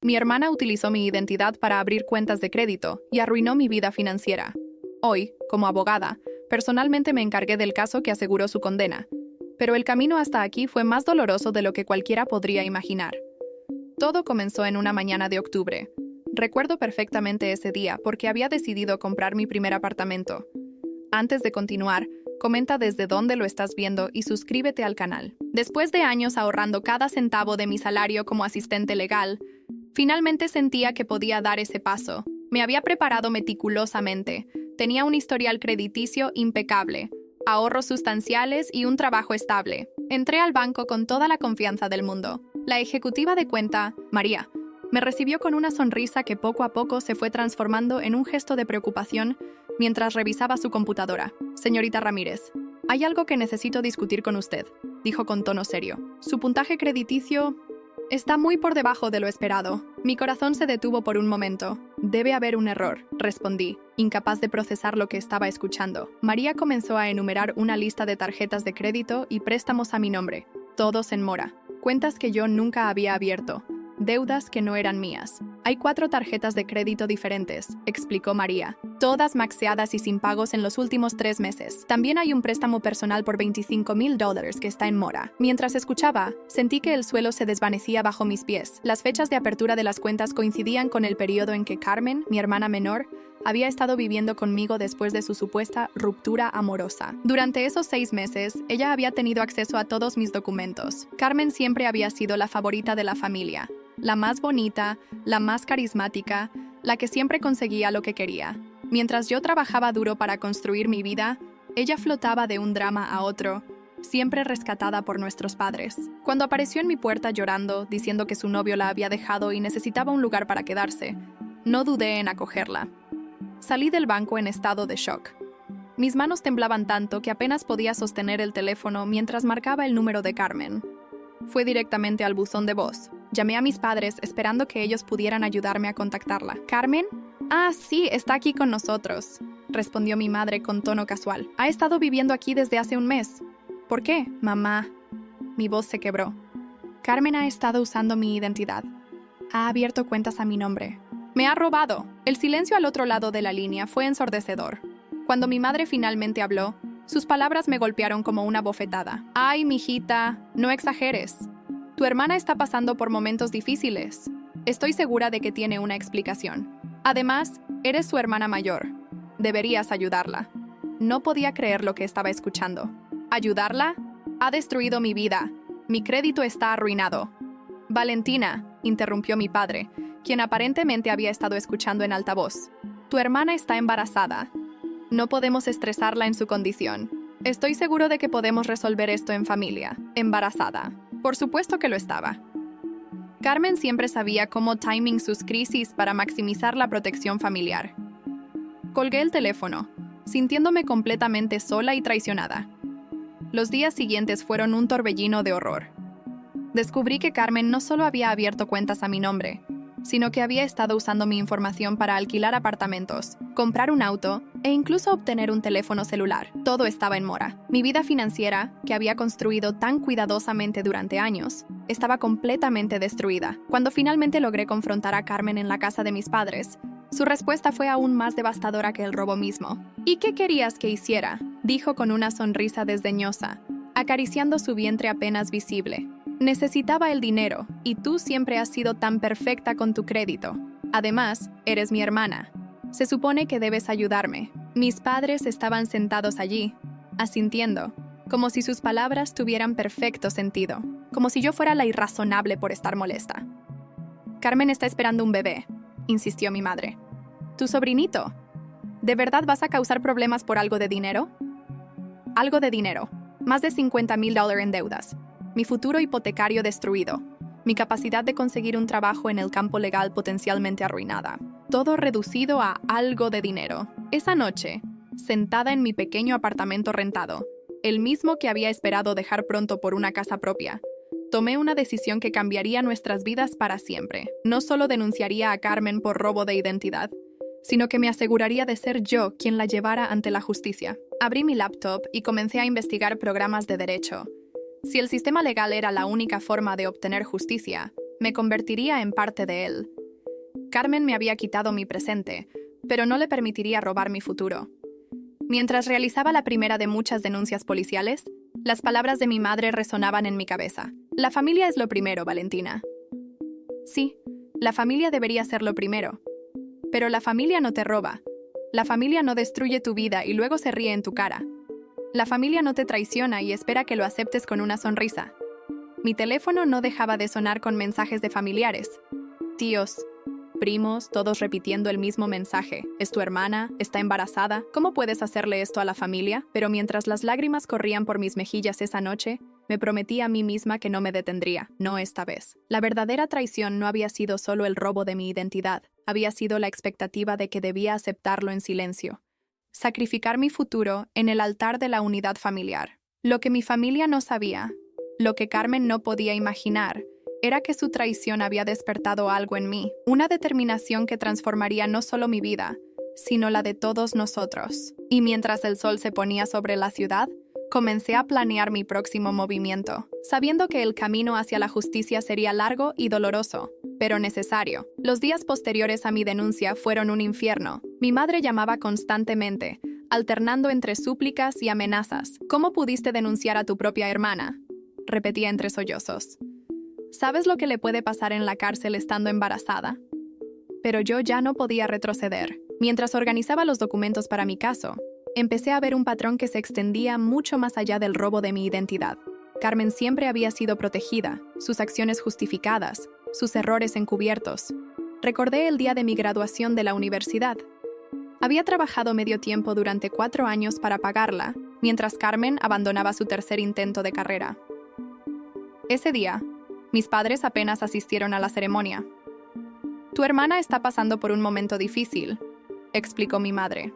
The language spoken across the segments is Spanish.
Mi hermana utilizó mi identidad para abrir cuentas de crédito y arruinó mi vida financiera. Hoy, como abogada, personalmente me encargué del caso que aseguró su condena, pero el camino hasta aquí fue más doloroso de lo que cualquiera podría imaginar. Todo comenzó en una mañana de octubre. Recuerdo perfectamente ese día porque había decidido comprar mi primer apartamento. Antes de continuar, comenta desde dónde lo estás viendo y suscríbete al canal. Después de años ahorrando cada centavo de mi salario como asistente legal, finalmente sentía que podía dar ese paso. Me había preparado meticulosamente, tenía un historial crediticio impecable, ahorros sustanciales y un trabajo estable. Entré al banco con toda la confianza del mundo. La ejecutiva de cuenta, María, me recibió con una sonrisa que poco a poco se fue transformando en un gesto de preocupación mientras revisaba su computadora. Señorita Ramírez, hay algo que necesito discutir con usted, dijo con tono serio. Su puntaje crediticio está muy por debajo de lo esperado. Mi corazón se detuvo por un momento. Debe haber un error, respondí, incapaz de procesar lo que estaba escuchando. María comenzó a enumerar una lista de tarjetas de crédito y préstamos a mi nombre, todos en mora. Cuentas que yo nunca había abierto, deudas que no eran mías. Hay 4 tarjetas de crédito diferentes, explicó María, todas maxeadas y sin pagos en los últimos 3 meses. También hay un préstamo personal por $25,000 que está en mora. Mientras escuchaba, sentí que el suelo se desvanecía bajo mis pies. Las fechas de apertura de las cuentas coincidían con el periodo en que Carmen, mi hermana menor, había estado viviendo conmigo después de su supuesta ruptura amorosa. Durante esos 6 meses, ella había tenido acceso a todos mis documentos. Carmen siempre había sido la favorita de la familia, la más bonita, la más carismática, la que siempre conseguía lo que quería. Mientras yo trabajaba duro para construir mi vida, ella flotaba de un drama a otro, siempre rescatada por nuestros padres. Cuando apareció en mi puerta llorando, diciendo que su novio la había dejado y necesitaba un lugar para quedarse, no dudé en acogerla. Salí del banco en estado de shock. Mis manos temblaban tanto que apenas podía sostener el teléfono mientras marcaba el número de Carmen. Fue directamente al buzón de voz. Llamé a mis padres esperando que ellos pudieran ayudarme a contactarla. ¿Carmen? Ah, sí, está aquí con nosotros, respondió mi madre con tono casual. Ha estado viviendo aquí desde hace un mes. ¿Por qué, mamá? Mi voz se quebró. Carmen ha estado usando mi identidad. Ha abierto cuentas a mi nombre. Me ha robado. El silencio al otro lado de la línea fue ensordecedor. Cuando mi madre finalmente habló, sus palabras me golpearon como una bofetada. Ay, mijita, no exageres. Tu hermana está pasando por momentos difíciles. Estoy segura de que tiene una explicación. Además, eres su hermana mayor. Deberías ayudarla. No podía creer lo que estaba escuchando. ¿Ayudarla? Ha destruido mi vida. Mi crédito está arruinado. Valentina, interrumpió mi padre, quien aparentemente había estado escuchando en altavoz. Tu hermana está embarazada. No podemos estresarla en su condición. Estoy seguro de que podemos resolver esto en familia. Embarazada. Por supuesto que lo estaba. Carmen siempre sabía cómo timing sus crisis para maximizar la protección familiar. Colgué el teléfono, sintiéndome completamente sola y traicionada. Los días siguientes fueron un torbellino de horror. Descubrí que Carmen no solo había abierto cuentas a mi nombre, sino que había estado usando mi información para alquilar apartamentos, comprar un auto e incluso obtener un teléfono celular. Todo estaba en mora. Mi vida financiera, que había construido tan cuidadosamente durante años, estaba completamente destruida. Cuando finalmente logré confrontar a Carmen en la casa de mis padres, su respuesta fue aún más devastadora que el robo mismo. ¿Y qué querías que hiciera?, dijo con una sonrisa desdeñosa, acariciando su vientre apenas visible. Necesitaba el dinero, y tú siempre has sido tan perfecta con tu crédito. Además, eres mi hermana. Se supone que debes ayudarme. Mis padres estaban sentados allí, asintiendo, como si sus palabras tuvieran perfecto sentido, como si yo fuera la irrazonable por estar molesta. Carmen está esperando un bebé, insistió mi madre. ¿Tu sobrinito? ¿De verdad vas a causar problemas por algo de dinero? Algo de dinero. Más de $50,000 en deudas. Mi futuro hipotecario destruido. Mi capacidad de conseguir un trabajo en el campo legal potencialmente arruinada. Todo reducido a algo de dinero. Esa noche, sentada en mi pequeño apartamento rentado, el mismo que había esperado dejar pronto por una casa propia, tomé una decisión que cambiaría nuestras vidas para siempre. No solo denunciaría a Carmen por robo de identidad, sino que me aseguraría de ser yo quien la llevara ante la justicia. Abrí mi laptop y comencé a investigar programas de derecho. Si el sistema legal era la única forma de obtener justicia, me convertiría en parte de él. Carmen me había quitado mi presente, pero no le permitiría robar mi futuro. Mientras realizaba la primera de muchas denuncias policiales, las palabras de mi madre resonaban en mi cabeza. La familia es lo primero, Valentina. Sí, la familia debería ser lo primero. Pero la familia no te roba. La familia no destruye tu vida y luego se ríe en tu cara. La familia no te traiciona y espera que lo aceptes con una sonrisa. Mi teléfono no dejaba de sonar con mensajes de familiares. Tíos, primos, todos repitiendo el mismo mensaje. ¿Es tu hermana? ¿Está embarazada? ¿Cómo puedes hacerle esto a la familia? Pero mientras las lágrimas corrían por mis mejillas esa noche, me prometí a mí misma que no me detendría, no esta vez. La verdadera traición no había sido solo el robo de mi identidad, había sido la expectativa de que debía aceptarlo en silencio. Sacrificar mi futuro en el altar de la unidad familiar. Lo que mi familia no sabía, lo que Carmen no podía imaginar, era que su traición había despertado algo en mí, una determinación que transformaría no solo mi vida, sino la de todos nosotros. Y mientras el sol se ponía sobre la ciudad, comencé a planear mi próximo movimiento, sabiendo que el camino hacia la justicia sería largo y doloroso, pero necesario. Los días posteriores a mi denuncia fueron un infierno. Mi madre llamaba constantemente, alternando entre súplicas y amenazas. ¿Cómo pudiste denunciar a tu propia hermana?, repetía entre sollozos. ¿Sabes lo que le puede pasar en la cárcel estando embarazada? Pero yo ya no podía retroceder. Mientras organizaba los documentos para mi caso, empecé a ver un patrón que se extendía mucho más allá del robo de mi identidad. Carmen siempre había sido protegida, sus acciones justificadas, sus errores encubiertos. Recordé el día de mi graduación de la universidad. Había trabajado medio tiempo durante 4 años para pagarla, mientras Carmen abandonaba su tercer intento de carrera. Ese día, mis padres apenas asistieron a la ceremonia. «Tu hermana está pasando por un momento difícil», explicó mi madre.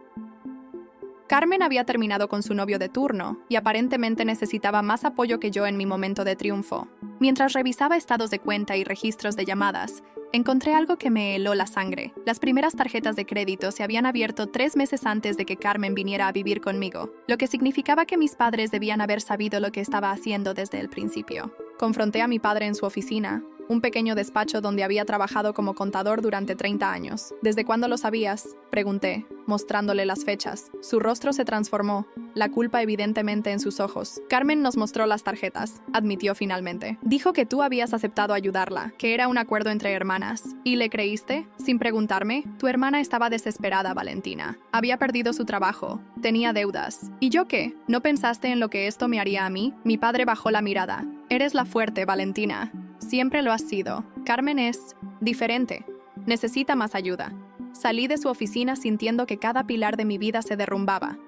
Carmen había terminado con su novio de turno y aparentemente necesitaba más apoyo que yo en mi momento de triunfo. Mientras revisaba estados de cuenta y registros de llamadas, encontré algo que me heló la sangre. Las primeras tarjetas de crédito se habían abierto 3 meses antes de que Carmen viniera a vivir conmigo, lo que significaba que mis padres debían haber sabido lo que estaba haciendo desde el principio. Confronté a mi padre en su oficina, un pequeño despacho donde había trabajado como contador durante 30 años. ¿Desde cuándo lo sabías?, pregunté, mostrándole las fechas. Su rostro se transformó, la culpa evidentemente en sus ojos. Carmen nos mostró las tarjetas, admitió finalmente. Dijo que tú habías aceptado ayudarla, que era un acuerdo entre hermanas. ¿Y le creíste? Sin preguntarme, tu hermana estaba desesperada, Valentina. Había perdido su trabajo, tenía deudas. ¿Y yo qué? ¿No pensaste en lo que esto me haría a mí? Mi padre bajó la mirada. Eres la fuerte, Valentina. Siempre lo has sido. Carmen es diferente. Necesita más ayuda. Salí de su oficina sintiendo que cada pilar de mi vida se derrumbaba.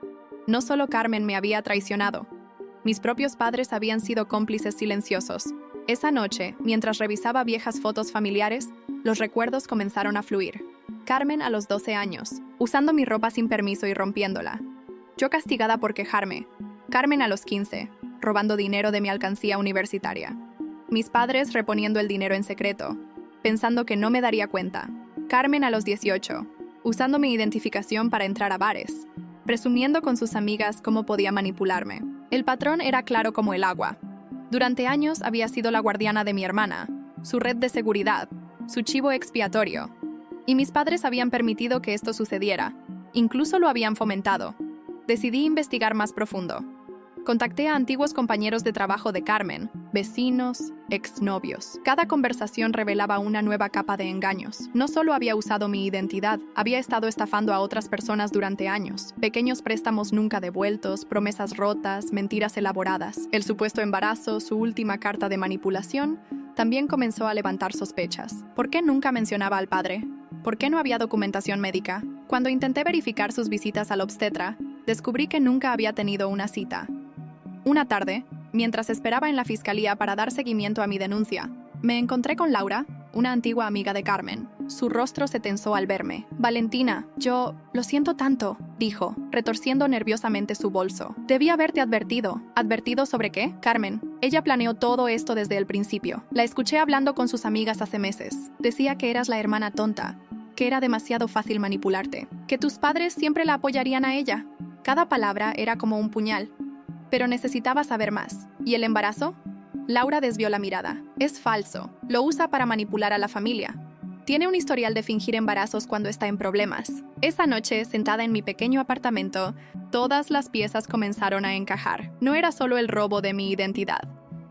No solo Carmen me había traicionado. Mis propios padres habían sido cómplices silenciosos. Esa noche, mientras revisaba viejas fotos familiares, los recuerdos comenzaron a fluir. Carmen a los 12 años, usando mi ropa sin permiso y rompiéndola. Yo castigada por quejarme. Carmen a los 15, robando dinero de mi alcancía universitaria. Mis padres reponiendo el dinero en secreto, pensando que no me daría cuenta. Carmen a los 18, usando mi identificación para entrar a bares, presumiendo con sus amigas cómo podía manipularme. El patrón era claro como el agua. Durante años había sido la guardiana de mi hermana, su red de seguridad, su chivo expiatorio. Y mis padres habían permitido que esto sucediera, incluso lo habían fomentado. Decidí investigar más profundo. Contacté a antiguos compañeros de trabajo de Carmen, vecinos, exnovios. Cada conversación revelaba una nueva capa de engaños. No solo había usado mi identidad, había estado estafando a otras personas durante años. Pequeños préstamos nunca devueltos, promesas rotas, mentiras elaboradas. El supuesto embarazo, su última carta de manipulación, también comenzó a levantar sospechas. ¿Por qué nunca mencionaba al padre? ¿Por qué no había documentación médica? Cuando intenté verificar sus visitas al obstetra, descubrí que nunca había tenido una cita. Una tarde, mientras esperaba en la fiscalía para dar seguimiento a mi denuncia, me encontré con Laura, una antigua amiga de Carmen. Su rostro se tensó al verme. «Valentina, yo lo siento tanto», dijo, retorciendo nerviosamente su bolso. «Debí haberte advertido». ¿Advertido sobre qué? Carmen. Ella planeó todo esto desde el principio. La escuché hablando con sus amigas hace meses. Decía que eras la hermana tonta, que era demasiado fácil manipularte, que tus padres siempre la apoyarían a ella. Cada palabra era como un puñal. Pero necesitaba saber más. ¿Y el embarazo? Laura desvió la mirada. Es falso. Lo usa para manipular a la familia. Tiene un historial de fingir embarazos cuando está en problemas. Esa noche, sentada en mi pequeño apartamento, todas las piezas comenzaron a encajar. No era solo el robo de mi identidad.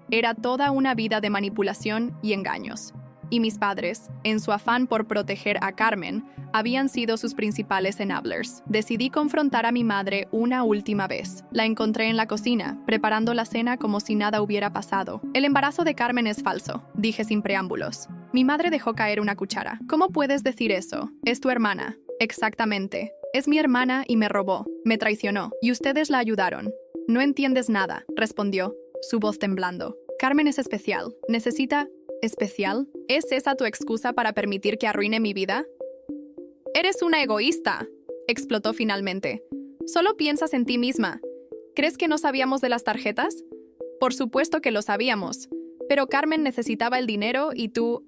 Era toda una vida de manipulación y engaños. Y mis padres, en su afán por proteger a Carmen, habían sido sus principales enablers. Decidí confrontar a mi madre una última vez. La encontré en la cocina, preparando la cena como si nada hubiera pasado. El embarazo de Carmen es falso, dije sin preámbulos. Mi madre dejó caer una cuchara. ¿Cómo puedes decir eso? Es tu hermana. Exactamente. Es mi hermana y me robó. Me traicionó. Y ustedes la ayudaron. No entiendes nada, respondió, su voz temblando. Carmen es especial. Necesita... ¿Especial? ¿Es esa tu excusa para permitir que arruine mi vida? ¡Eres una egoísta!, explotó finalmente. Solo piensas en ti misma. ¿Crees que no sabíamos de las tarjetas? Por supuesto que lo sabíamos. Pero Carmen necesitaba el dinero y tú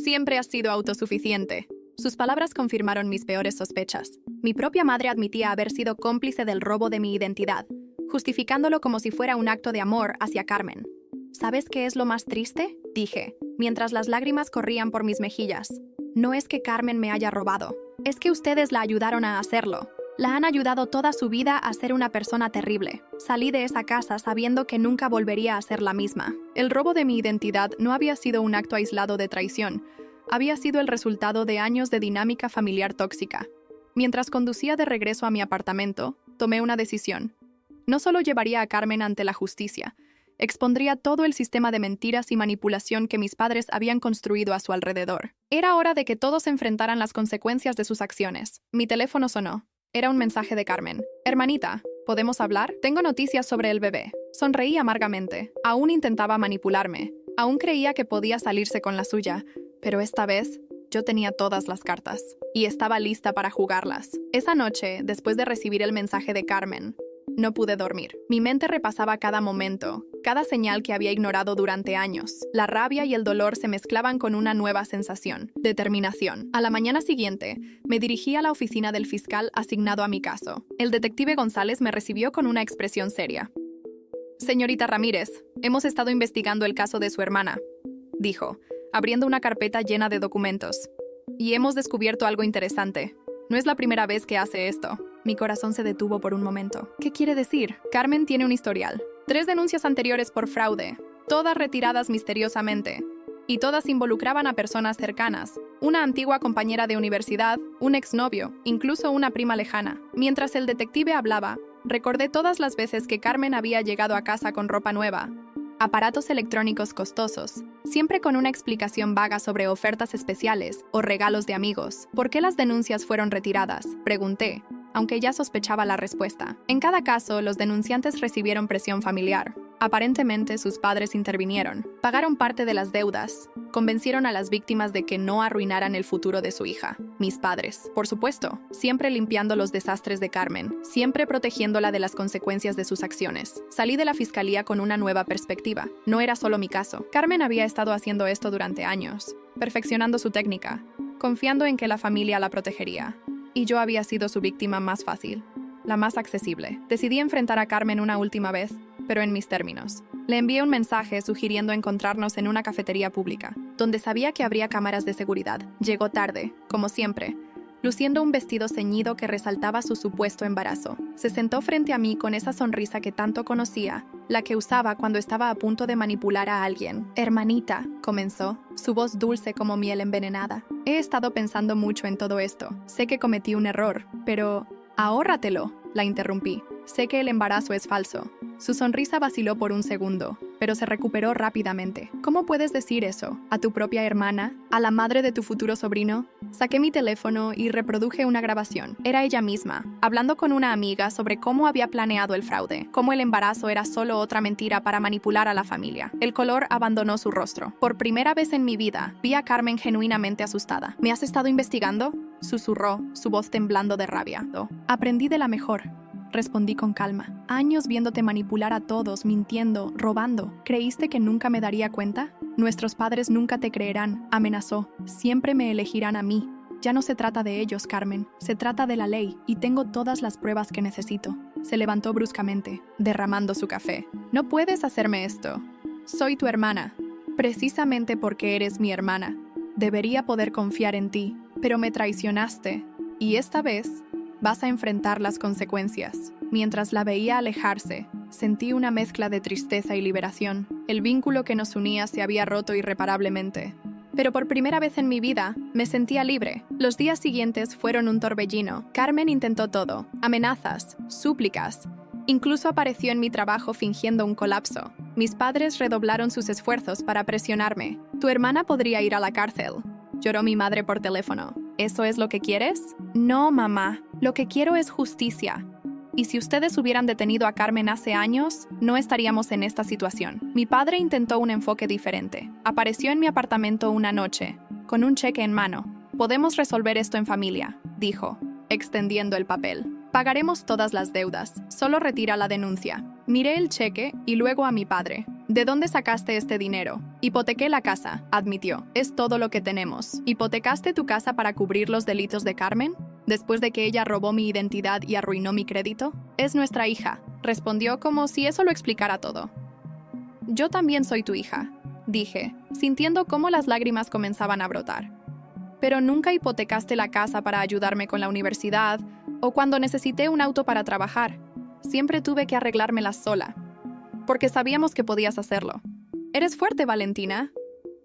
siempre has sido autosuficiente. Sus palabras confirmaron mis peores sospechas. Mi propia madre admitía haber sido cómplice del robo de mi identidad, justificándolo como si fuera un acto de amor hacia Carmen. ¿Sabes qué es lo más triste?, dije, mientras las lágrimas corrían por mis mejillas. No es que Carmen me haya robado, es que ustedes la ayudaron a hacerlo. La han ayudado toda su vida a ser una persona terrible. Salí de esa casa sabiendo que nunca volvería a ser la misma. El robo de mi identidad no había sido un acto aislado de traición, había sido el resultado de años de dinámica familiar tóxica. Mientras conducía de regreso a mi apartamento, tomé una decisión. No solo llevaría a Carmen ante la justicia, expondría todo el sistema de mentiras y manipulación que mis padres habían construido a su alrededor. Era hora de que todos enfrentaran las consecuencias de sus acciones. Mi teléfono sonó. Era un mensaje de Carmen. «Hermanita, ¿podemos hablar? Tengo noticias sobre el bebé». Sonreí amargamente. Aún intentaba manipularme. Aún creía que podía salirse con la suya. Pero esta vez, yo tenía todas las cartas. Y estaba lista para jugarlas. Esa noche, después de recibir el mensaje de Carmen, no pude dormir. Mi mente repasaba cada momento, cada señal que había ignorado durante años. La rabia y el dolor se mezclaban con una nueva sensación: determinación. A la mañana siguiente, me dirigí a la oficina del fiscal asignado a mi caso. El detective González me recibió con una expresión seria. «Señorita Ramírez, hemos estado investigando el caso de su hermana», dijo, abriendo una carpeta llena de documentos. «Y hemos descubierto algo interesante. No es la primera vez que hace esto». Mi corazón se detuvo por un momento. ¿Qué quiere decir? Carmen tiene un historial. 3 denuncias anteriores por fraude, todas retiradas misteriosamente. Y todas involucraban a personas cercanas. Una antigua compañera de universidad, un exnovio, incluso una prima lejana. Mientras el detective hablaba, recordé todas las veces que Carmen había llegado a casa con ropa nueva, aparatos electrónicos costosos, siempre con una explicación vaga sobre ofertas especiales o regalos de amigos. ¿Por qué las denuncias fueron retiradas?, pregunté, aunque ya sospechaba la respuesta. En cada caso, los denunciantes recibieron presión familiar. Aparentemente, sus padres intervinieron, pagaron parte de las deudas, convencieron a las víctimas de que no arruinaran el futuro de su hija. Mis padres, por supuesto, siempre limpiando los desastres de Carmen, siempre protegiéndola de las consecuencias de sus acciones. Salí de la fiscalía con una nueva perspectiva. No era solo mi caso. Carmen había estado haciendo esto durante años, perfeccionando su técnica, confiando en que la familia la protegería. Y yo había sido su víctima más fácil, la más accesible. Decidí enfrentar a Carmen una última vez, pero en mis términos. Le envié un mensaje sugiriendo encontrarnos en una cafetería pública, donde sabía que habría cámaras de seguridad. Llegó tarde, como siempre, luciendo un vestido ceñido que resaltaba su supuesto embarazo. Se sentó frente a mí con esa sonrisa que tanto conocía, la que usaba cuando estaba a punto de manipular a alguien. «Hermanita», comenzó, su voz dulce como miel envenenada. «He estado pensando mucho en todo esto. Sé que cometí un error, pero... ahórratelo», la interrumpí. «Sé que el embarazo es falso». Su sonrisa vaciló por un segundo, pero se recuperó rápidamente. «¿Cómo puedes decir eso? ¿A tu propia hermana? ¿A la madre de tu futuro sobrino?» Saqué mi teléfono y reproduje una grabación. Era ella misma, hablando con una amiga sobre cómo había planeado el fraude, cómo el embarazo era solo otra mentira para manipular a la familia. El color abandonó su rostro. Por primera vez en mi vida, vi a Carmen genuinamente asustada. «¿Me has estado investigando?», susurró, su voz temblando de rabia. «Aprendí de la mejor», respondí con calma. «Años viéndote manipular a todos, mintiendo, robando. ¿Creíste que nunca me daría cuenta? Nuestros padres nunca te creerán», amenazó. «Siempre me elegirán a mí. Ya no se trata de ellos, Carmen. Se trata de la ley, y tengo todas las pruebas que necesito». Se levantó bruscamente, derramando su café. «No puedes hacerme esto». Soy tu hermana. Precisamente porque eres mi hermana. Debería poder confiar en ti, pero me traicionaste. Y esta vez vas a enfrentar las consecuencias. Mientras la veía alejarse, sentí una mezcla de tristeza y liberación. El vínculo que nos unía se había roto irreparablemente. Pero por primera vez en mi vida, me sentía libre. Los días siguientes fueron un torbellino. Carmen intentó todo. Amenazas, súplicas. Incluso apareció en mi trabajo fingiendo un colapso. Mis padres redoblaron sus esfuerzos para presionarme. Tu hermana podría ir a la cárcel. Lloró mi madre por teléfono. ¿Eso es lo que quieres? No, mamá. Lo que quiero es justicia. Y si ustedes hubieran detenido a Carmen hace años, no estaríamos en esta situación. Mi padre intentó un enfoque diferente. Apareció en mi apartamento una noche, con un cheque en mano. Podemos resolver esto en familia, dijo, extendiendo el papel. Pagaremos todas las deudas, solo retira la denuncia. Miré el cheque y luego a mi padre. ¿De dónde sacaste este dinero? Hipotequé la casa, admitió. Es todo lo que tenemos. ¿Hipotecaste tu casa para cubrir los delitos de Carmen? Después de que ella robó mi identidad y arruinó mi crédito. Es nuestra hija, respondió como si eso lo explicara todo. Yo también soy tu hija, dije, sintiendo cómo las lágrimas comenzaban a brotar. Pero nunca hipotecaste la casa para ayudarme con la universidad o cuando necesité un auto para trabajar. Siempre tuve que arreglármelas sola, porque sabíamos que podías hacerlo. ¿Eres fuerte, Valentina?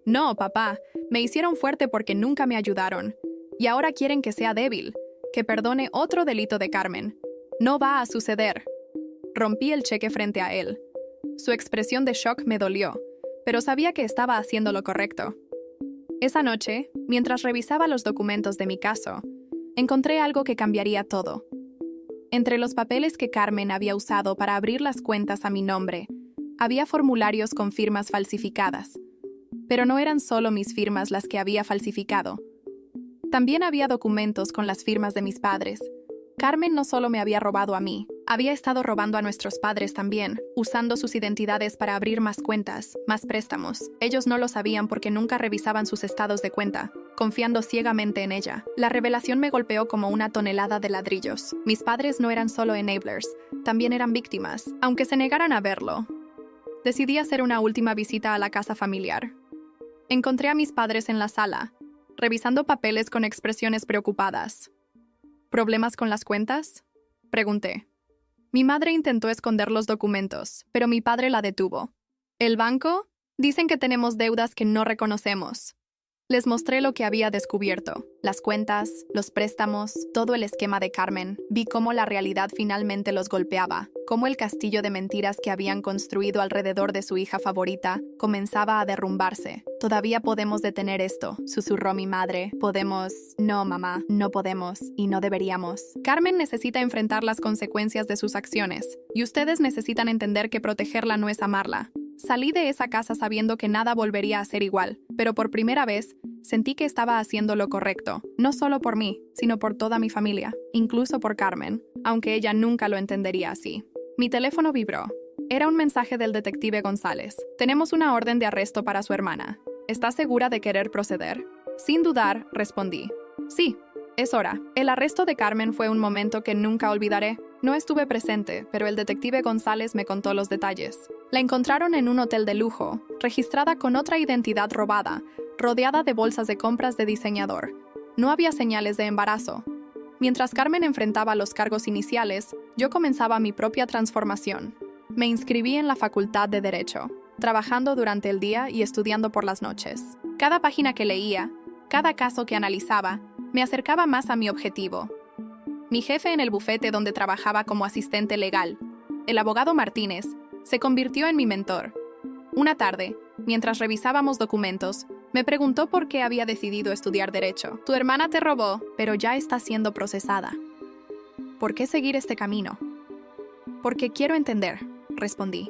No, papá, me hicieron fuerte porque nunca me ayudaron. Y ahora quieren que sea débil, que perdone otro delito de Carmen. No va a suceder. Rompí el cheque frente a él. Su expresión de shock me dolió, pero sabía que estaba haciendo lo correcto. Esa noche, mientras revisaba los documentos de mi caso, encontré algo que cambiaría todo. Entre los papeles que Carmen había usado para abrir las cuentas a mi nombre, había formularios con firmas falsificadas. Pero no eran solo mis firmas las que había falsificado. También había documentos con las firmas de mis padres. Carmen no solo me había robado a mí, había estado robando a nuestros padres también, usando sus identidades para abrir más cuentas, más préstamos. Ellos no lo sabían porque nunca revisaban sus estados de cuenta, confiando ciegamente en ella. La revelación me golpeó como una tonelada de ladrillos. Mis padres no eran solo enablers, también eran víctimas, aunque se negaran a verlo. Decidí hacer una última visita a la casa familiar. Encontré a mis padres en la sala, revisando papeles con expresiones preocupadas. ¿Problemas con las cuentas?, pregunté. Mi madre intentó esconder los documentos, pero mi padre la detuvo. ¿El banco? Dicen que tenemos deudas que no reconocemos. Les mostré lo que había descubierto, las cuentas, los préstamos, todo el esquema de Carmen. Vi cómo la realidad finalmente los golpeaba, cómo el castillo de mentiras que habían construido alrededor de su hija favorita comenzaba a derrumbarse. Todavía podemos detener esto, susurró mi madre. Podemos... No, mamá, no podemos y no deberíamos. Carmen necesita enfrentar las consecuencias de sus acciones, y ustedes necesitan entender que protegerla no es amarla. Salí de esa casa sabiendo que nada volvería a ser igual, pero por primera vez sentí que estaba haciendo lo correcto, no solo por mí, sino por toda mi familia, incluso por Carmen, aunque ella nunca lo entendería así. Mi teléfono vibró. Era un mensaje del detective González. Tenemos una orden de arresto para su hermana. ¿Estás segura de querer proceder? Sin dudar, respondí. Sí, es hora. El arresto de Carmen fue un momento que nunca olvidaré. No estuve presente, pero el detective González me contó los detalles. La encontraron en un hotel de lujo, registrada con otra identidad robada, rodeada de bolsas de compras de diseñador. No había señales de embarazo. Mientras Carmen enfrentaba los cargos iniciales, yo comenzaba mi propia transformación. Me inscribí en la Facultad de Derecho, trabajando durante el día y estudiando por las noches. Cada página que leía, cada caso que analizaba, me acercaba más a mi objetivo. Mi jefe en el bufete donde trabajaba como asistente legal, el abogado Martínez, se convirtió en mi mentor. Una tarde, mientras revisábamos documentos, me preguntó por qué había decidido estudiar Derecho. Tu hermana te robó, pero ya está siendo procesada. ¿Por qué seguir este camino? Porque quiero entender, respondí.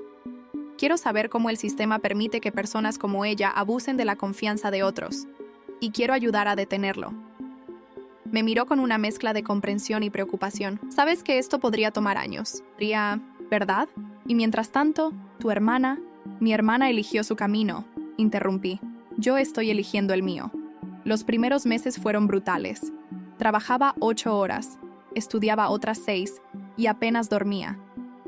Quiero saber cómo el sistema permite que personas como ella abusen de la confianza de otros, y quiero ayudar a detenerlo. Me miró con una mezcla de comprensión y preocupación. Sabes que esto podría tomar años. ¿Verdad? Y mientras tanto, mi hermana eligió su camino, interrumpí. Yo estoy eligiendo el mío. Los primeros meses fueron brutales. Trabajaba 8 horas, estudiaba otras 6 y apenas dormía.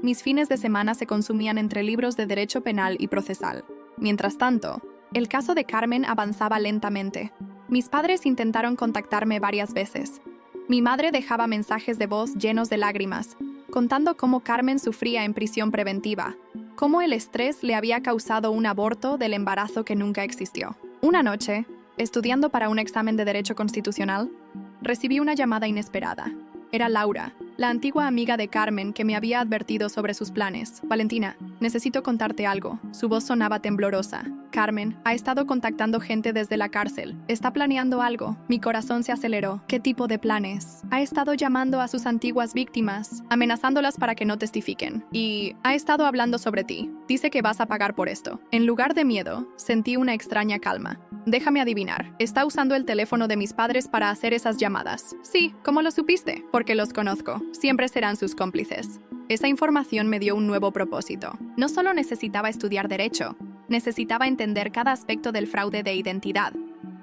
Mis fines de semana se consumían entre libros de derecho penal y procesal. Mientras tanto, el caso de Carmen avanzaba lentamente. Mis padres intentaron contactarme varias veces. Mi madre dejaba mensajes de voz llenos de lágrimas, contando cómo Carmen sufría en prisión preventiva, cómo el estrés le había causado un aborto del embarazo que nunca existió. Una noche, estudiando para un examen de Derecho Constitucional, recibí una llamada inesperada. Era Laura, la antigua amiga de Carmen que me había advertido sobre sus planes. Valentina, necesito contarte algo. Su voz sonaba temblorosa. Carmen ha estado contactando gente desde la cárcel. Está planeando algo. Mi corazón se aceleró. ¿Qué tipo de planes? Ha estado llamando a sus antiguas víctimas, amenazándolas para que no testifiquen. Y ha estado hablando sobre ti. Dice que vas a pagar por esto. En lugar de miedo, sentí una extraña calma. Déjame adivinar. Está usando el teléfono de mis padres para hacer esas llamadas. Sí, ¿cómo lo supiste? Porque los conozco. Siempre serán sus cómplices. Esa información me dio un nuevo propósito. No solo necesitaba estudiar derecho, necesitaba entender cada aspecto del fraude de identidad,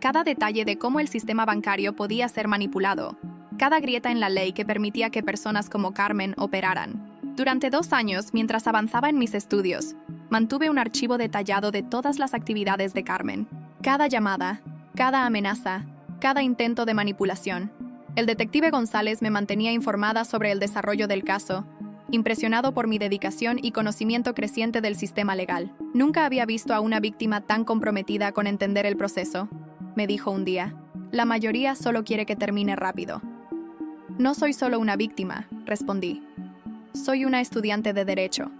cada detalle de cómo el sistema bancario podía ser manipulado, cada grieta en la ley que permitía que personas como Carmen operaran. Durante 2 años, mientras avanzaba en mis estudios, mantuve un archivo detallado de todas las actividades de Carmen. Cada llamada, cada amenaza, cada intento de manipulación. El detective González me mantenía informada sobre el desarrollo del caso, impresionado por mi dedicación y conocimiento creciente del sistema legal. Nunca había visto a una víctima tan comprometida con entender el proceso, me dijo un día. La mayoría solo quiere que termine rápido. No soy solo una víctima, respondí. Soy una estudiante de Derecho.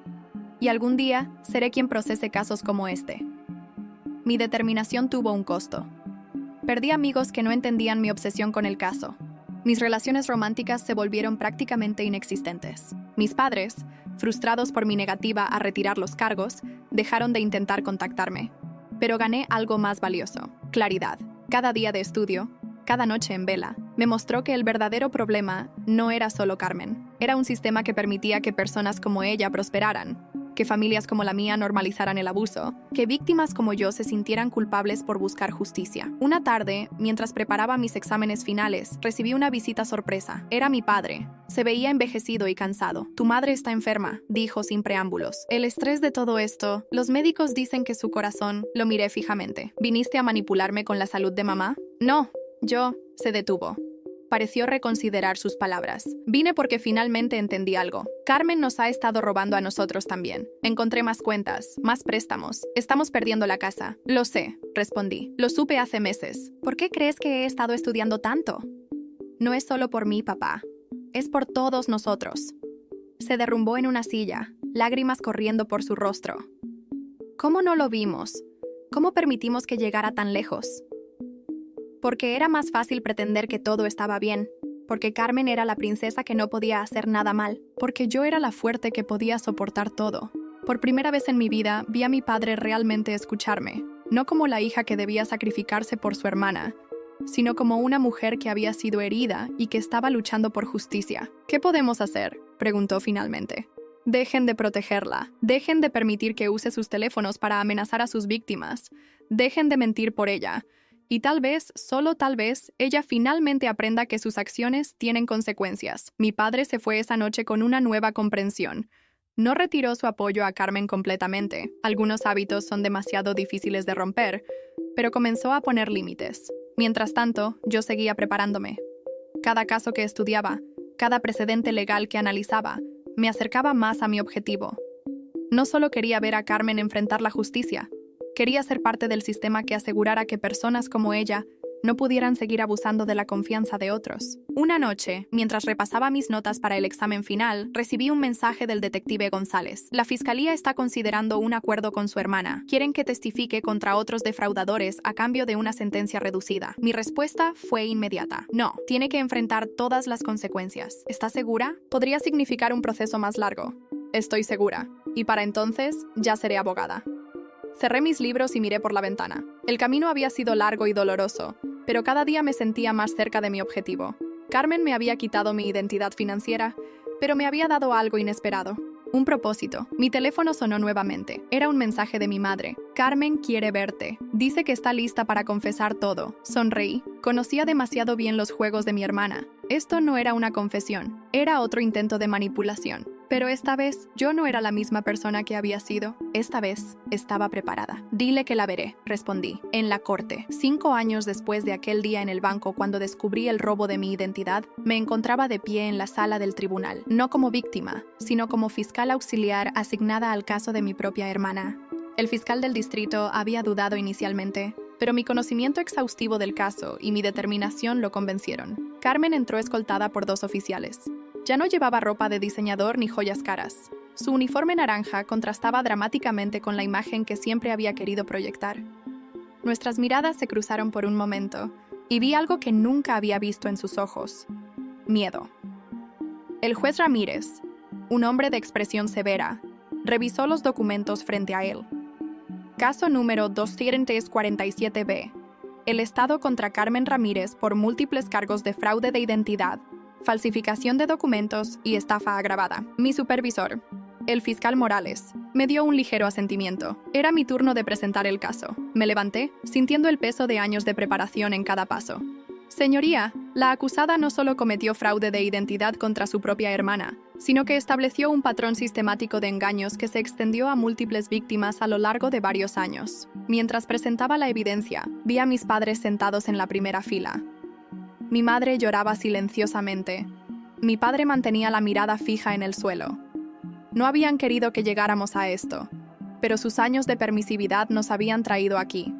Y algún día seré quien procese casos como este. Mi determinación tuvo un costo. Perdí amigos que no entendían mi obsesión con el caso. Mis relaciones románticas se volvieron prácticamente inexistentes. Mis padres, frustrados por mi negativa a retirar los cargos, dejaron de intentar contactarme. Pero gané algo más valioso: claridad. Cada día de estudio, cada noche en vela, me mostró que el verdadero problema no era solo Carmen. Era un sistema que permitía que personas como ella prosperaran, que familias como la mía normalizaran el abuso, que víctimas como yo se sintieran culpables por buscar justicia. Una tarde, mientras preparaba mis exámenes finales, recibí una visita sorpresa. Era mi padre. Se veía envejecido y cansado. Tu madre está enferma, dijo sin preámbulos. El estrés de todo esto, los médicos dicen que su corazón. Lo miré fijamente. ¿Viniste a manipularme con la salud de mamá? No, se detuvo. Pareció reconsiderar sus palabras. Vine porque finalmente entendí algo. Carmen nos ha estado robando a nosotros también. Encontré más cuentas, más préstamos. Estamos perdiendo la casa. Lo sé, respondí. Lo supe hace meses. ¿Por qué crees que he estado estudiando tanto? No es solo por mí, papá. Es por todos nosotros. Se derrumbó en una silla, lágrimas corriendo por su rostro. ¿Cómo no lo vimos? ¿Cómo permitimos que llegara tan lejos? Porque era más fácil pretender que todo estaba bien, porque Carmen era la princesa que no podía hacer nada mal, porque yo era la fuerte que podía soportar todo. Por primera vez en mi vida vi a mi padre realmente escucharme, no como la hija que debía sacrificarse por su hermana, sino como una mujer que había sido herida y que estaba luchando por justicia. ¿Qué podemos hacer?, preguntó finalmente. Dejen de protegerla, dejen de permitir que use sus teléfonos para amenazar a sus víctimas, dejen de mentir por ella. Y tal vez, solo tal vez, ella finalmente aprenda que sus acciones tienen consecuencias. Mi padre se fue esa noche con una nueva comprensión. No retiró su apoyo a Carmen completamente. Algunos hábitos son demasiado difíciles de romper, pero comenzó a poner límites. Mientras tanto, yo seguía preparándome. Cada caso que estudiaba, cada precedente legal que analizaba, me acercaba más a mi objetivo. No solo quería ver a Carmen enfrentar la justicia, quería ser parte del sistema que asegurara que personas como ella no pudieran seguir abusando de la confianza de otros. Una noche, mientras repasaba mis notas para el examen final, recibí un mensaje del detective González. La fiscalía está considerando un acuerdo con su hermana. Quieren que testifique contra otros defraudadores a cambio de una sentencia reducida. Mi respuesta fue inmediata. No, tiene que enfrentar todas las consecuencias. ¿Está segura? Podría significar un proceso más largo. Estoy segura. Y para entonces, ya seré abogada. Cerré mis libros y miré por la ventana. El camino había sido largo y doloroso, pero cada día me sentía más cerca de mi objetivo. Carmen me había quitado mi identidad financiera, pero me había dado algo inesperado. Un propósito. Mi teléfono sonó nuevamente. Era un mensaje de mi madre. Carmen quiere verte. Dice que está lista para confesar todo. Sonreí. Conocía demasiado bien los juegos de mi hermana. Esto no era una confesión. Era otro intento de manipulación. Pero esta vez, yo no era la misma persona que había sido. Esta vez, estaba preparada. Dile que la veré, respondí, en la corte. 5 años después de aquel día en el banco cuando descubrí el robo de mi identidad, me encontraba de pie en la sala del tribunal, no como víctima, sino como fiscal auxiliar asignada al caso de mi propia hermana. El fiscal del distrito había dudado inicialmente, pero mi conocimiento exhaustivo del caso y mi determinación lo convencieron. Carmen entró escoltada por 2 oficiales. Ya no llevaba ropa de diseñador ni joyas caras. Su uniforme naranja contrastaba dramáticamente con la imagen que siempre había querido proyectar. Nuestras miradas se cruzaron por un momento, y vi algo que nunca había visto en sus ojos: miedo. El juez Ramírez, un hombre de expresión severa, revisó los documentos frente a él. Caso número 247B. El Estado contra Carmen Ramírez por múltiples cargos de fraude de identidad, falsificación de documentos y estafa agravada. Mi supervisor, el fiscal Morales, me dio un ligero asentimiento. Era mi turno de presentar el caso. Me levanté, sintiendo el peso de años de preparación en cada paso. Señoría, la acusada no solo cometió fraude de identidad contra su propia hermana, sino que estableció un patrón sistemático de engaños que se extendió a múltiples víctimas a lo largo de varios años. Mientras presentaba la evidencia, vi a mis padres sentados en la primera fila. Mi madre lloraba silenciosamente. Mi padre mantenía la mirada fija en el suelo. No habían querido que llegáramos a esto, pero sus años de permisividad nos habían traído aquí.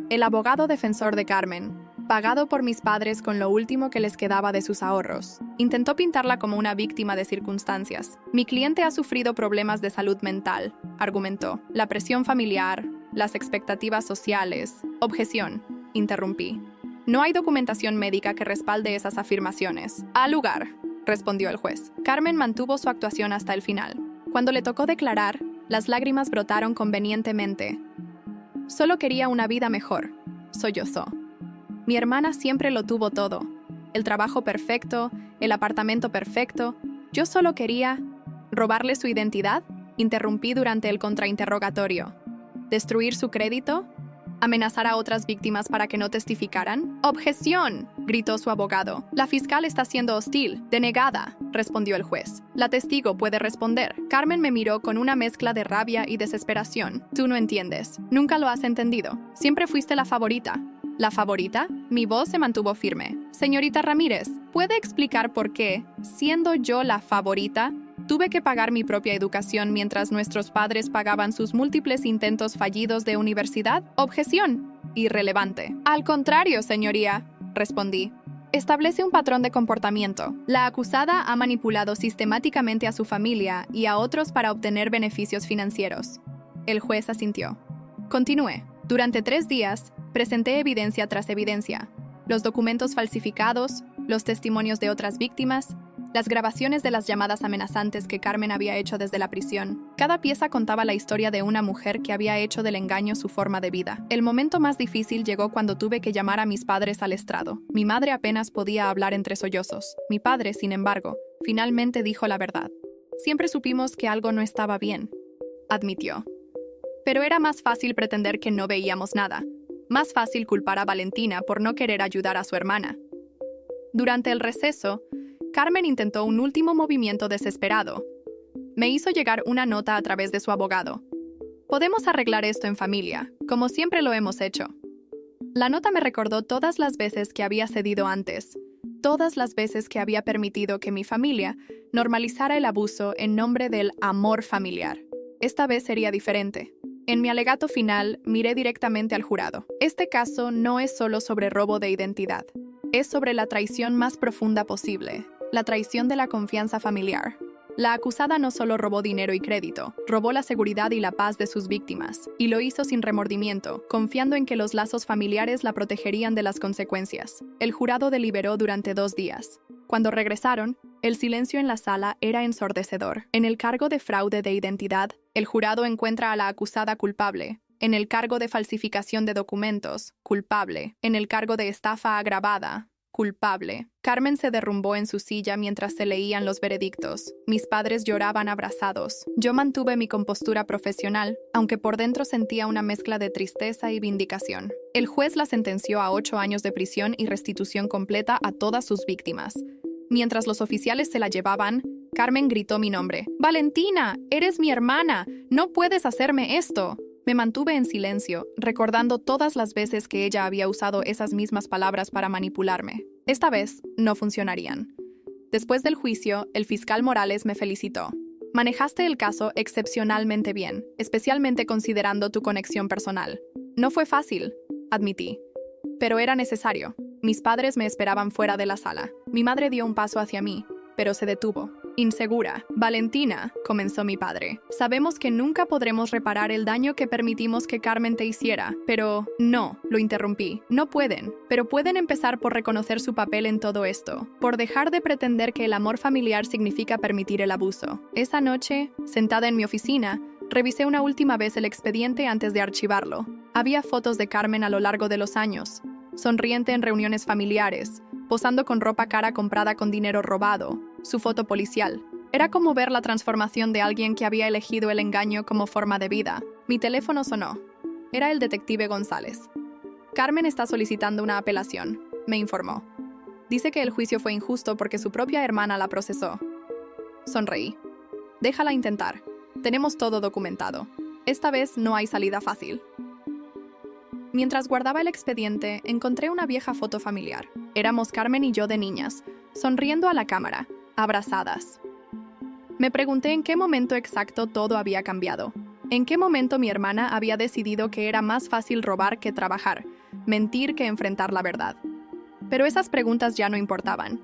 El abogado defensor de Carmen, pagado por mis padres con lo último que les quedaba de sus ahorros, intentó pintarla como una víctima de circunstancias. Mi cliente ha sufrido problemas de salud mental, argumentó. La presión familiar, las expectativas sociales. Objeción, interrumpí. No hay documentación médica que respalde esas afirmaciones. Al lugar, respondió el juez. Carmen mantuvo su actuación hasta el final. Cuando le tocó declarar, las lágrimas brotaron convenientemente. Solo quería una vida mejor, sollozó. Mi hermana siempre lo tuvo todo. El trabajo perfecto, el apartamento perfecto. Yo solo quería... ¿Robarle su identidad? Interrumpí durante el contrainterrogatorio. ¿Destruir su crédito? ¿Amenazar a otras víctimas para que no testificaran? ¡Objeción!, gritó su abogado. La fiscal está siendo hostil. Denegada, respondió el juez. La testigo puede responder. Carmen me miró con una mezcla de rabia y desesperación. Tú no entiendes. Nunca lo has entendido. Siempre fuiste la favorita. ¿La favorita? Mi voz se mantuvo firme. Señorita Ramírez, ¿puede explicar por qué, siendo yo la favorita, tuve que pagar mi propia educación mientras nuestros padres pagaban sus múltiples intentos fallidos de universidad? Objeción. Irrelevante. Al contrario, señoría, respondí. Establece un patrón de comportamiento. La acusada ha manipulado sistemáticamente a su familia y a otros para obtener beneficios financieros. El juez asintió. Continué. Durante 3 días, presenté evidencia tras evidencia. Los documentos falsificados, los testimonios de otras víctimas, las grabaciones de las llamadas amenazantes que Carmen había hecho desde la prisión. Cada pieza contaba la historia de una mujer que había hecho del engaño su forma de vida. El momento más difícil llegó cuando tuve que llamar a mis padres al estrado. Mi madre apenas podía hablar entre sollozos. Mi padre, sin embargo, finalmente dijo la verdad. Siempre supimos que algo no estaba bien, admitió. Pero era más fácil pretender que no veíamos nada. Más fácil culpar a Valentina por no querer ayudar a su hermana. Durante el receso, Carmen intentó un último movimiento desesperado. Me hizo llegar una nota a través de su abogado. Podemos arreglar esto en familia, como siempre lo hemos hecho. La nota me recordó todas las veces que había cedido antes, todas las veces que había permitido que mi familia normalizara el abuso en nombre del amor familiar. Esta vez sería diferente. En mi alegato final, miré directamente al jurado. Este caso no es solo sobre robo de identidad. Es sobre la traición más profunda posible, la traición de la confianza familiar. La acusada no solo robó dinero y crédito, robó la seguridad y la paz de sus víctimas, y lo hizo sin remordimiento, confiando en que los lazos familiares la protegerían de las consecuencias. El jurado deliberó durante 2 días. Cuando regresaron, el silencio en la sala era ensordecedor. En el cargo de fraude de identidad, el jurado encuentra a la acusada culpable. En el cargo de falsificación de documentos, culpable. En el cargo de estafa agravada, culpable. Carmen se derrumbó en su silla mientras se leían los veredictos. Mis padres lloraban abrazados. Yo mantuve mi compostura profesional, aunque por dentro sentía una mezcla de tristeza y vindicación. El juez la sentenció a 8 años de prisión y restitución completa a todas sus víctimas. Mientras los oficiales se la llevaban, Carmen gritó mi nombre. ¡Valentina! ¡Eres mi hermana! ¡No puedes hacerme esto! Me mantuve en silencio, recordando todas las veces que ella había usado esas mismas palabras para manipularme. Esta vez no funcionarían. Después del juicio, el fiscal Morales me felicitó. Manejaste el caso excepcionalmente bien, especialmente considerando tu conexión personal. No fue fácil, admití, pero era necesario. Mis padres me esperaban fuera de la sala. Mi madre dio un paso hacia mí, pero se detuvo. Insegura. Valentina, comenzó mi padre. Sabemos que nunca podremos reparar el daño que permitimos que Carmen te hiciera, pero no, lo interrumpí. No pueden, pero pueden empezar por reconocer su papel en todo esto, por dejar de pretender que el amor familiar significa permitir el abuso. Esa noche, sentada en mi oficina, revisé una última vez el expediente antes de archivarlo. Había fotos de Carmen a lo largo de los años, sonriente en reuniones familiares, posando con ropa cara comprada con dinero robado, su foto policial. Era como ver la transformación de alguien que había elegido el engaño como forma de vida. Mi teléfono sonó. Era el detective González. Carmen está solicitando una apelación, me informó. Dice que el juicio fue injusto porque su propia hermana la procesó. Sonreí. Déjala intentar. Tenemos todo documentado. Esta vez no hay salida fácil. Mientras guardaba el expediente, encontré una vieja foto familiar. Éramos Carmen y yo de niñas, sonriendo a la cámara, abrazadas. Me pregunté en qué momento exacto todo había cambiado. En qué momento mi hermana había decidido que era más fácil robar que trabajar, mentir que enfrentar la verdad. Pero esas preguntas ya no importaban.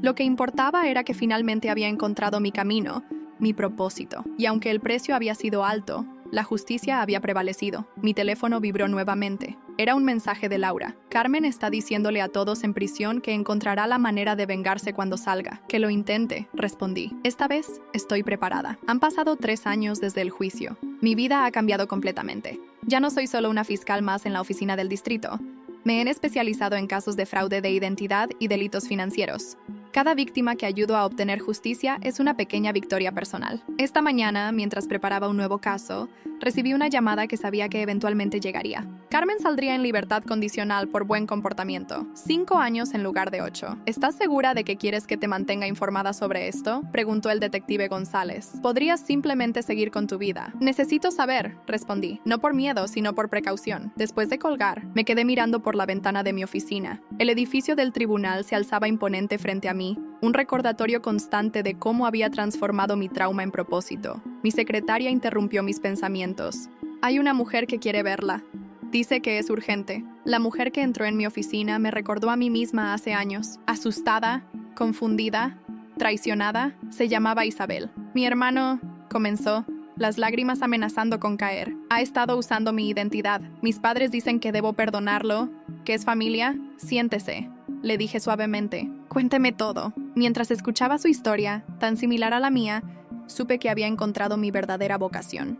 Lo que importaba era que finalmente había encontrado mi camino, mi propósito. Y aunque el precio había sido alto, la justicia había prevalecido. Mi teléfono vibró nuevamente. Era un mensaje de Laura. Carmen está diciéndole a todos en prisión que encontrará la manera de vengarse cuando salga. Que lo intente, respondí. Esta vez estoy preparada. Han pasado 3 años desde el juicio. Mi vida ha cambiado completamente. Ya no soy solo una fiscal más en la oficina del distrito. Me he especializado en casos de fraude de identidad y delitos financieros. Cada víctima que ayudo a obtener justicia es una pequeña victoria personal. Esta mañana, mientras preparaba un nuevo caso, recibí una llamada que sabía que eventualmente llegaría. Carmen saldría en libertad condicional por buen comportamiento. 5 años en lugar de 8. ¿Estás segura de que quieres que te mantenga informada sobre esto?, preguntó el detective González. ¿Podrías simplemente seguir con tu vida? Necesito saber, respondí. No por miedo, sino por precaución. Después de colgar, me quedé mirando por la ventana de mi oficina. El edificio del tribunal se alzaba imponente frente a mí, un recordatorio constante de cómo había transformado mi trauma en propósito. Mi secretaria interrumpió mis pensamientos. Hay una mujer que quiere verla. Dice que es urgente. La mujer que entró en mi oficina me recordó a mí misma hace años. Asustada, confundida, traicionada, se llamaba Isabel. Mi hermano, comenzó, las lágrimas amenazando con caer. Ha estado usando mi identidad. Mis padres dicen que debo perdonarlo, que es familia. Siéntese, le dije suavemente. Cuénteme todo. Mientras escuchaba su historia, tan similar a la mía, supe que había encontrado mi verdadera vocación.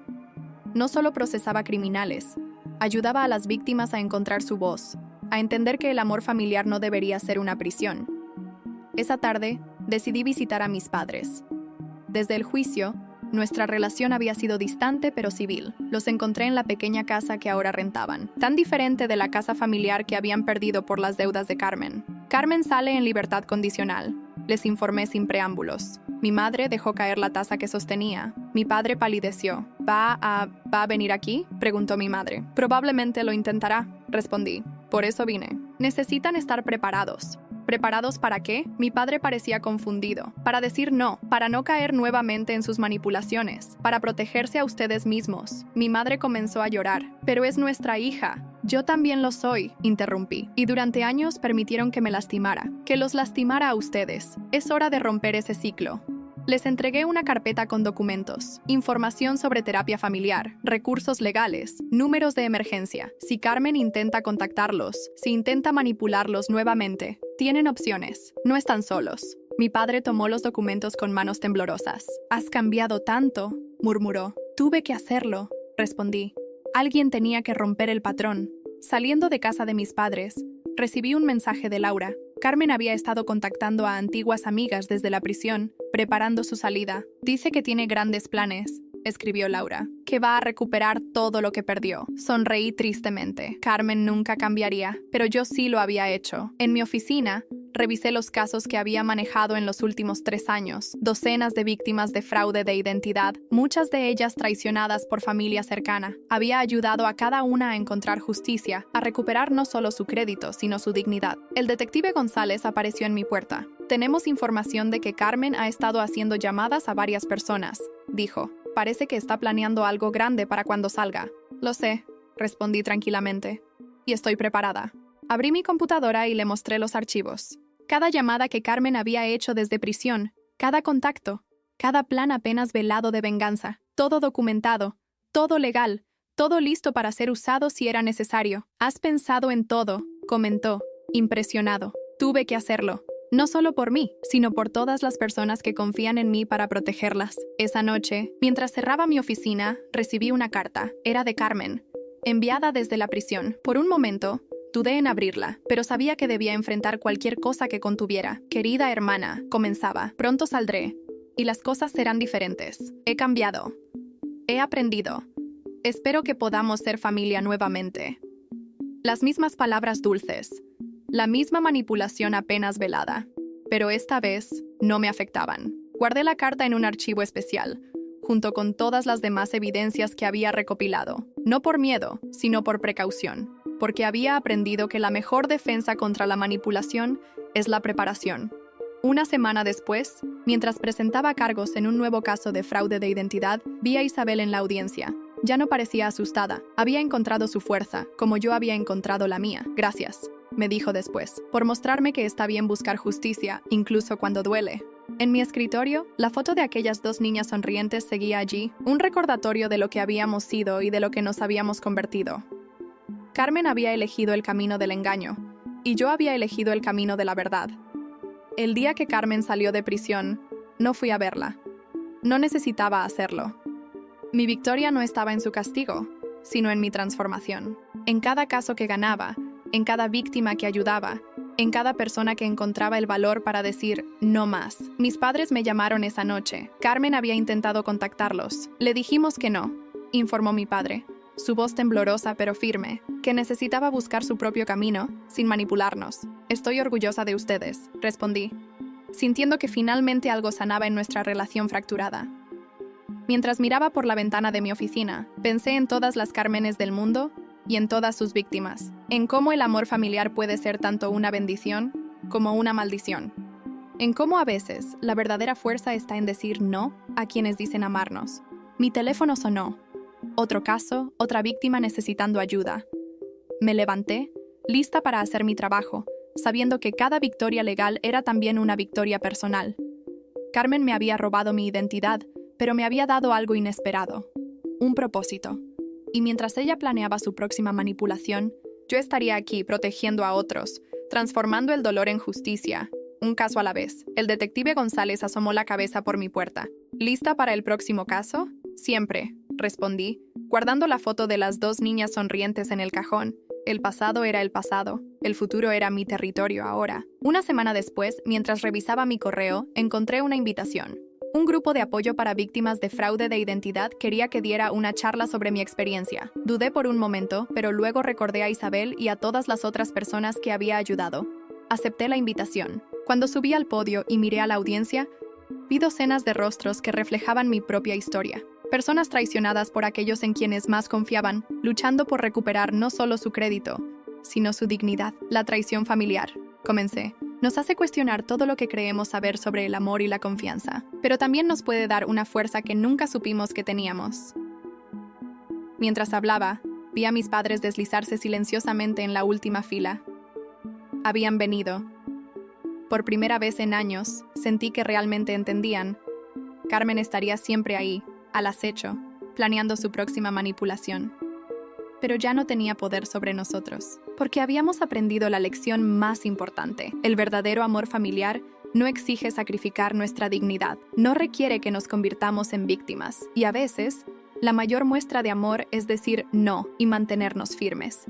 No solo procesaba criminales, ayudaba a las víctimas a encontrar su voz, a entender que el amor familiar no debería ser una prisión. Esa tarde, decidí visitar a mis padres. Desde el juicio, nuestra relación había sido distante pero civil. Los encontré en la pequeña casa que ahora rentaban, tan diferente de la casa familiar que habían perdido por las deudas de Carmen. Carmen sale en libertad condicional, les informé sin preámbulos. Mi madre dejó caer la taza que sostenía. Mi padre palideció. ¿Va a venir aquí?, preguntó mi madre. Probablemente lo intentará, respondí. Por eso vine. Necesitan estar preparados. ¿Preparados para qué? Mi padre parecía confundido. Para decir no, para no caer nuevamente en sus manipulaciones, para protegerse a ustedes mismos. Mi madre comenzó a llorar. Pero es nuestra hija. Yo también lo soy, interrumpí. Y durante años permitieron que me lastimara, que los lastimara a ustedes. Es hora de romper ese ciclo. Les entregué una carpeta con documentos, información sobre terapia familiar, recursos legales, números de emergencia. Si Carmen intenta contactarlos, si intenta manipularlos nuevamente, tienen opciones. No están solos. Mi padre tomó los documentos con manos temblorosas. «Has cambiado tanto», murmuró. «Tuve que hacerlo», respondí. Alguien tenía que romper el patrón. Saliendo de casa de mis padres, recibí un mensaje de Laura. Carmen había estado contactando a antiguas amigas desde la prisión, preparando su salida. Dice que tiene grandes planes, escribió Laura, que va a recuperar todo lo que perdió. Sonreí tristemente. Carmen nunca cambiaría, pero yo sí lo había hecho. En mi oficina, Revisé los casos que había manejado en los últimos 3 años, docenas de víctimas de fraude de identidad, muchas de ellas traicionadas por familia cercana. Había ayudado a cada una a encontrar justicia, a recuperar no solo su crédito, sino su dignidad. El detective González apareció en mi puerta. Tenemos información de que Carmen ha estado haciendo llamadas a varias personas, dijo. Parece que está planeando algo grande para cuando salga. Lo sé, respondí tranquilamente. Y estoy preparada. Abrí mi computadora y le mostré los archivos. Cada llamada que Carmen había hecho desde prisión, cada contacto, cada plan apenas velado de venganza, todo documentado, todo legal, todo listo para ser usado si era necesario. Has pensado en todo, comentó, impresionado. Tuve que hacerlo. No solo por mí, sino por todas las personas que confían en mí para protegerlas. Esa noche, mientras cerraba mi oficina, recibí una carta. Era de Carmen, enviada desde la prisión. Por un momento, dudé en abrirla, pero sabía que debía enfrentar cualquier cosa que contuviera. Querida hermana, comenzaba, pronto saldré, y las cosas serán diferentes. He cambiado. He aprendido. Espero que podamos ser familia nuevamente. Las mismas palabras dulces, la misma manipulación apenas velada, pero esta vez no me afectaban. Guardé la carta en un archivo especial, junto con todas las demás evidencias que había recopilado, no por miedo, sino por precaución, porque había aprendido que la mejor defensa contra la manipulación es la preparación. Una semana después, mientras presentaba cargos en un nuevo caso de fraude de identidad, vi a Isabel en la audiencia. Ya no parecía asustada. Había encontrado su fuerza, como yo había encontrado la mía. Gracias, me dijo después, por mostrarme que está bien buscar justicia, incluso cuando duele. En mi escritorio, la foto de aquellas 2 niñas sonrientes seguía allí, un recordatorio de lo que habíamos sido y de lo que nos habíamos convertido. Carmen había elegido el camino del engaño, y yo había elegido el camino de la verdad. El día que Carmen salió de prisión, no fui a verla. No necesitaba hacerlo. Mi victoria no estaba en su castigo, sino en mi transformación. En cada caso que ganaba, en cada víctima que ayudaba, en cada persona que encontraba el valor para decir no más. Mis padres me llamaron esa noche. Carmen había intentado contactarlos. Le dijimos que no, informó mi padre, su voz temblorosa pero firme, que necesitaba buscar su propio camino, sin manipularnos. Estoy orgullosa de ustedes, respondí, sintiendo que finalmente algo sanaba en nuestra relación fracturada. Mientras miraba por la ventana de mi oficina, pensé en todas las Cármenes del mundo y en todas sus víctimas, en cómo el amor familiar puede ser tanto una bendición como una maldición, en cómo a veces la verdadera fuerza está en decir no a quienes dicen amarnos. Mi teléfono sonó. Otro caso, otra víctima necesitando ayuda. Me levanté, lista para hacer mi trabajo, sabiendo que cada victoria legal era también una victoria personal. Carmen me había robado mi identidad, pero me había dado algo inesperado, un propósito. Y mientras ella planeaba su próxima manipulación, yo estaría aquí protegiendo a otros, transformando el dolor en justicia, un caso a la vez. El detective González asomó la cabeza por mi puerta. ¿Lista para el próximo caso? Siempre, respondí, guardando la foto de las 2 niñas sonrientes en el cajón. El pasado era el pasado, el futuro era mi territorio ahora. Una semana después, mientras revisaba mi correo, encontré una invitación. Un grupo de apoyo para víctimas de fraude de identidad quería que diera una charla sobre mi experiencia. Dudé por un momento, pero luego recordé a Isabel y a todas las otras personas que había ayudado. Acepté la invitación. Cuando subí al podio y miré a la audiencia, vi docenas de rostros que reflejaban mi propia historia. Personas traicionadas por aquellos en quienes más confiaban, luchando por recuperar no solo su crédito, sino su dignidad. La traición familiar, comencé, nos hace cuestionar todo lo que creemos saber sobre el amor y la confianza, pero también nos puede dar una fuerza que nunca supimos que teníamos. Mientras hablaba, vi a mis padres deslizarse silenciosamente en la última fila. Habían venido. Por primera vez en años, sentí que realmente entendían. Carmen estaría siempre ahí, al acecho, planeando su próxima manipulación. Pero ya no tenía poder sobre nosotros, porque habíamos aprendido la lección más importante. El verdadero amor familiar no exige sacrificar nuestra dignidad, no requiere que nos convirtamos en víctimas, y a veces, la mayor muestra de amor es decir no y mantenernos firmes.